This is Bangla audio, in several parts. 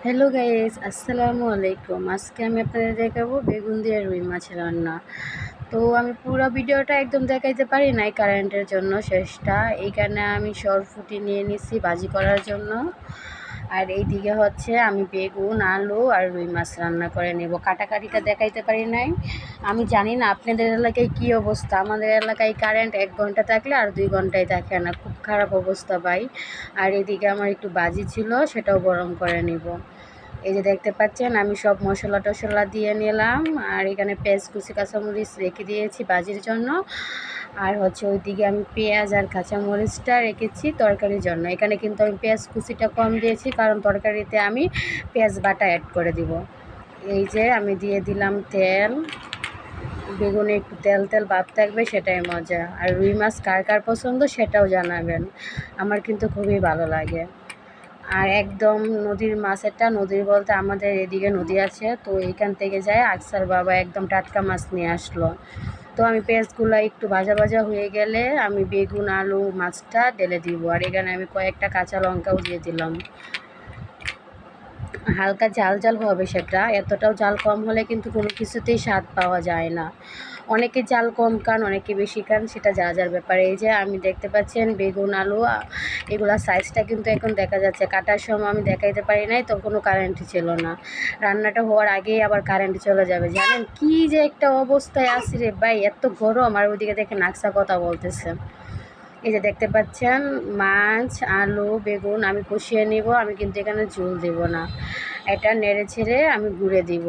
হ্যালো গাইস, আসসালামু আলাইকুম। আজকে আমি আপনাদের দেখাবো বেগুন দিয়ে রুই মাছ রান্না। তো আমি পুরো ভিডিওটা একদম দেখাইতে পারি নাই কারেন্টের জন্য শেষটা। এইখানে আমি সরফুটি নিয়ে নিছি ভাজি করার জন্য। আর এইদিকে হচ্ছে আমি বেগুন, আলু আর রুই মাছ রান্না করে নেব। কাটাকাটিটা দেখাইতে পারি নাই। আমি জানি না আপনাদের এলাকায় কী অবস্থা। আমাদের এলাকায় কারেন্ট 1 ঘন্টা থাকলে আর 2 ঘন্টায় থাকে না, খুব খারাপ অবস্থা ভাই। আর এদিকে আমার একটু ভাজি ছিল, সেটাও গরম করে নিব। এই যে দেখতে পাচ্ছেন আমি সব মশলা টশলা দিয়ে নিলাম। আর এখানে পেঁয়াজ কুচি কাঁচামরিচ রেখে দিয়েছি ভাজির জন্য। আর হচ্ছে ওইদিকে আমি পেঁয়াজ আর কাঁচামরিচটা রেখেছি তরকারির জন্য। এখানে কিন্তু আমি পেঁয়াজ কুচিটা কম দিয়েছি, কারণ তরকারিতে আমি পেঁয়াজ বাটা অ্যাড করে দিব। এই যে আমি দিয়ে দিলাম তেল। বেগুনে একটু তেল তেল ভাব থাকবে, সেটাই মজা। আর রুই মাছ কার কার পছন্দ সেটাও জানাবেন, আমার কিন্তু খুবই ভালো লাগে। আর একদম নদীর মাছ, এটা নদীর বলতে আমাদের এদিকে নদী আছে, তো এইখান থেকে যায় আকসার বাবা একদম টাটকা মাছ নিয়ে আসলো। তো আমি পেঁয়াজগুলো একটু ভাজা ভাজা হয়ে গেলে আমি বেগুন আলু মাছটা ঢেলে দিব। আর এখানে আমি কয়েকটা কাঁচা লঙ্কাও দিয়ে দিলাম। হালকা ঝাল ঝাল হবে সেটা, এতটাও ঝাল কম হলে কিন্তু কোনো কিছুতেই স্বাদ পাওয়া যায় না। অনেকে ঝাল কম খান, অনেকে বেশি খান, সেটা যা যার ব্যাপারে। এই যে আমি দেখতে পাচ্ছেন বেগুন আলু এগুলা সাইজটা কিন্তু এখন দেখা যাচ্ছে। কাটার সময় আমি দেখাইতে পারি নাই, তখনও কারেন্ট ছিল না। রান্নাটা হওয়ার আগেই আবার কারেন্ট চলে যাবে, জানেন কি যে একটা অবস্থায় আছি রে ভাই, এত গরম। আর ওইদিকে দেখে নাকসা কথা বলতেছে। এই যে দেখতে পাচ্ছেন মাছ আলু বেগুন আমি কষিয়ে নিব, আমি কিন্তু এখানে ঝোল দেব না। এটা নেড়ে ছেড়ে আমি গুঁড়ে দিব।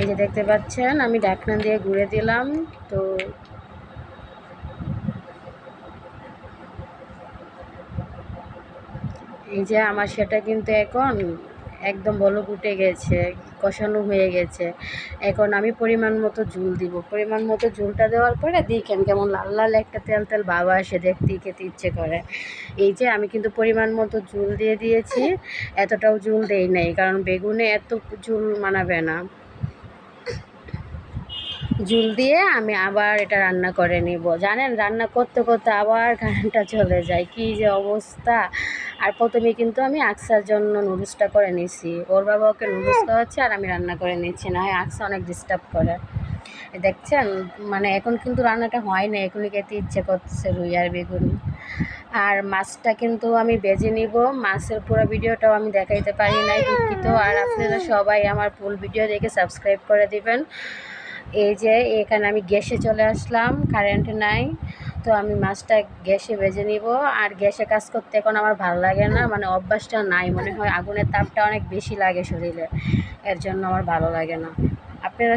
এই যে দেখতে পাচ্ছেন আমি ঢাকনা দিয়ে গুঁড়ে দিলাম। তো এই যে আমার সেটা কিন্তু এখন একদম বলক উঠে গেছে, কষানো হয়ে গেছে। এখন আমি পরিমাণ মতো ঝোল দিব। পরিমাণ মতো ঝোলটা দেওয়ার পরে দেখেন কেমন লাল লাল একটা তেল তেল ভাব আসে, দেখতেই খেতে ইচ্ছে করে। এই যে আমি কিন্তু পরিমাণ মতো ঝোল দিয়ে দিয়েছি, এতটাও ঝোল দেই নাই, কারণ বেগুনে এত ঝোল মানাবে না। ঝোল দিয়ে আমি আবার এটা রান্না করে নিব। জানেন রান্না করতে করতে আবার কারেন্টটা চলে যায়, কী যে অবস্থা। আর প্রথমে কিন্তু আমি আকসার জন্য নুডলসটা করে নিছি। ওর বাবা ওকে নুডলস খাওয়াচ্ছে আর আমি রান্না করে নিচ্ছি, না হয় আকসা অনেক ডিস্টার্ব করে। দেখছেন মানে এখন কিন্তু রান্নাটা হয় না, এখনই খেতে ইচ্ছে করছে রুই আর বেগুন। আর মাছটা কিন্তু আমি ভেজে নিব। মাছের পুরো ভিডিওটাও আমি দেখাইতে পারি নাই, দুঃখিত। আর আপনারা সবাই আমার ফুল ভিডিও দেখে সাবস্ক্রাইব করে দিবেন। এই যে এখানে আমি গ্যাসে চলে আসলাম, কারেন্ট নাই, তো আমি মাছটা গ্যাসে ভেজে নিব। আর গ্যাসে কাজ করতে এখন আমার ভালো লাগে না, মানে অভ্যাসটা নাই, মনে হয় আগুনের তাপটা অনেক বেশি লাগে শরীরে, এর জন্য আমার ভালো লাগে না। আপনারা